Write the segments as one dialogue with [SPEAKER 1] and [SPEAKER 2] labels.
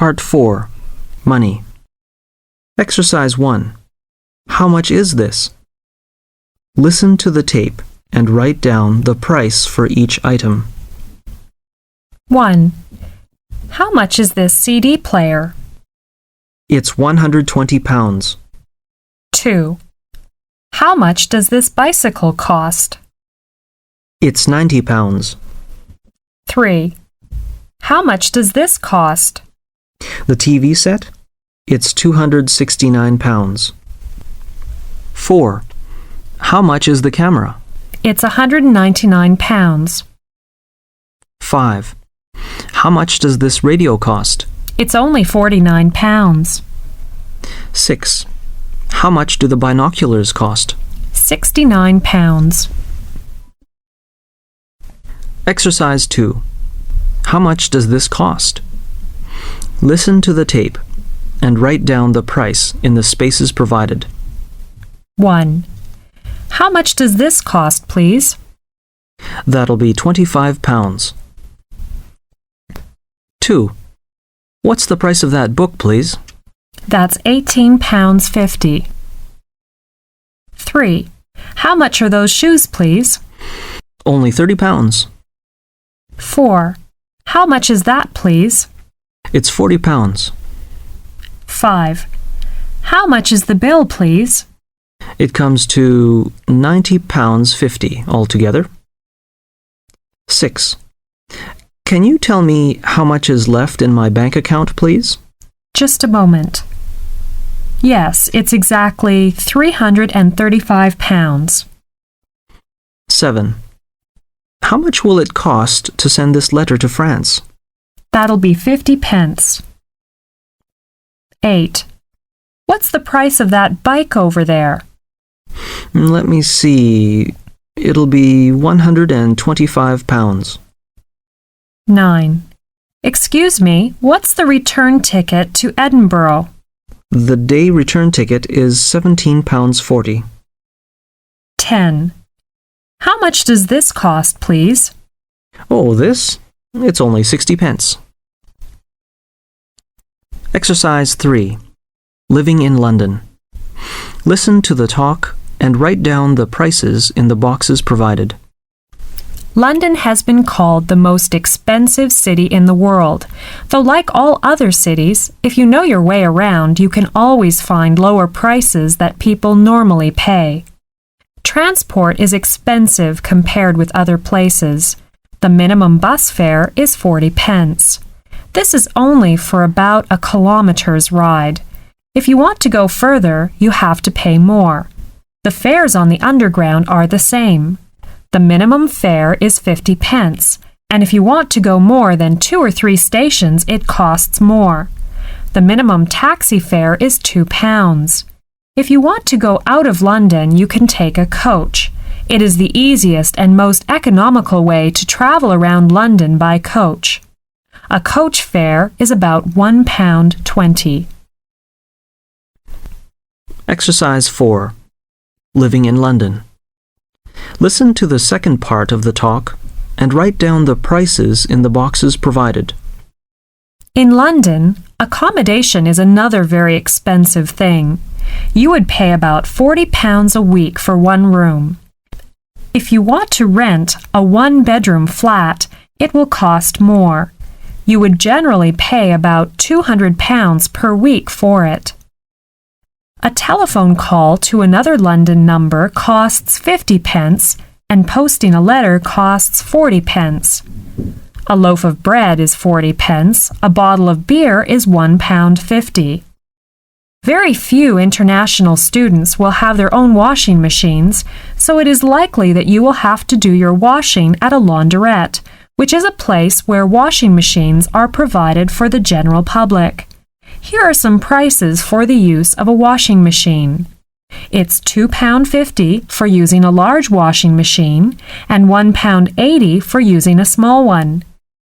[SPEAKER 1] Part 4. Money. Exercise 1. How much is this? Listen to the tape and write down the price for each item.
[SPEAKER 2] 1. How much is this CD player?
[SPEAKER 1] It's £120.
[SPEAKER 2] 2. How much does this bicycle cost?
[SPEAKER 1] It's £90.
[SPEAKER 2] 3. How much does this cost?
[SPEAKER 1] The TV set? It's £269. 4. How much is the camera?
[SPEAKER 2] It's £199.
[SPEAKER 1] 5. How much does this radio cost?
[SPEAKER 2] It's only £49.
[SPEAKER 1] 6. How much do the binoculars cost?
[SPEAKER 2] £69.
[SPEAKER 1] Exercise 2. How much does this cost? Listen to the tape and write down the price in the spaces provided.
[SPEAKER 2] 1. How much does this cost, please?
[SPEAKER 1] That'll be £25. 2. What's the price of that book, please?
[SPEAKER 2] That's £18.50. 3. How much are those shoes, please?
[SPEAKER 1] Only £30.
[SPEAKER 2] 4. How much is that, please?
[SPEAKER 1] It's £40.
[SPEAKER 2] 5. How much is the bill, please?
[SPEAKER 1] It comes to £90.50 altogether. 6. Can you tell me how much is left in my bank account, please?
[SPEAKER 2] Just a moment. Yes, it's exactly £335.
[SPEAKER 1] 7. How much will it cost to send this letter to France?
[SPEAKER 2] That'll be 50 pence. 8. What's the price of that bike over there?
[SPEAKER 1] Let me see. It'll be £125.
[SPEAKER 2] 9. Excuse me, what's the return ticket to Edinburgh?
[SPEAKER 1] The day return ticket is £17.40.
[SPEAKER 2] 10. How much does this cost, please?
[SPEAKER 1] Oh, this? It's only 60 pence. Exercise 3. Living in London. Listen to the talk and write down the prices in the boxes provided.
[SPEAKER 2] London has been called the most expensive city in the world, though like all other cities, if you know your way around, you can always find lower prices that people normally pay. Transport is expensive compared with other places. The minimum bus fare is 40 pence. This is only for about a kilometer's ride. If you want to go further, you have to pay more. The fares on the Underground are the same. The minimum fare is 50 pence, and if you want to go more than 2 or 3 stations, it costs more. The minimum taxi fare is £2. If you want to go out of London, you can take a coach. It is the easiest and most economical way to travel around London by coach. A coach fare is about £1.20.
[SPEAKER 1] Exercise 4. Living in London. Listen to the second part of the talk and write down the prices in the boxes provided.
[SPEAKER 2] In London, accommodation is another very expensive thing. You would pay about £40 a week for one room. If you want to rent a one-bedroom flat, it will cost more. You would generally pay about £200 per week for it. A telephone call to another London number costs 50 pence, and posting a letter costs 40 pence. A loaf of bread is 40 pence, a bottle of beer is £1.50. Very few international students will have their own washing machines, so it is likely that you will have to do your washing at a laundrette, which is a place where washing machines are provided for the general public. Here are some prices for the use of a washing machine. It's £2.50 for using a large washing machine and £1.80 for using a small one.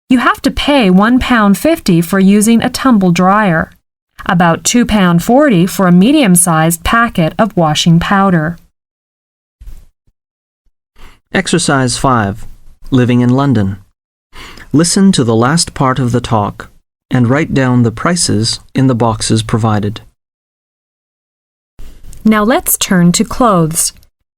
[SPEAKER 2] You have to pay £1.50 for using a tumble dryer. About £2.40 for a medium-sized packet of washing powder.
[SPEAKER 1] Exercise 5. Living in London. Listen to the last part of the talk and write down the prices in the boxes provided.
[SPEAKER 2] Now let's turn to clothes.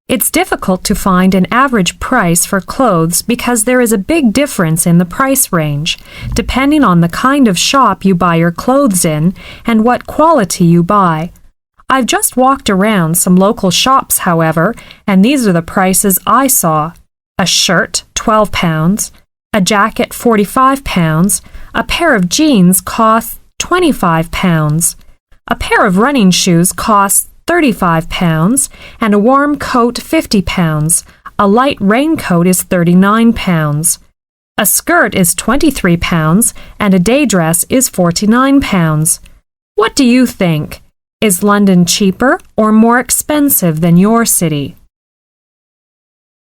[SPEAKER 2] It's difficult to find an average price for clothes because there is a big difference in the price range, depending on the kind of shop you buy your clothes in and what quality you buy. I've just walked around some local shops, however, and these are the prices I saw. A shirt, £12, a jacket, £45, a pair of jeans costs £25, a pair of running shoes costs £35, and a warm coat £50. A light raincoat is £39. A skirt is £23, and a day dress is £49. What do you think? Is London cheaper or more expensive than your city?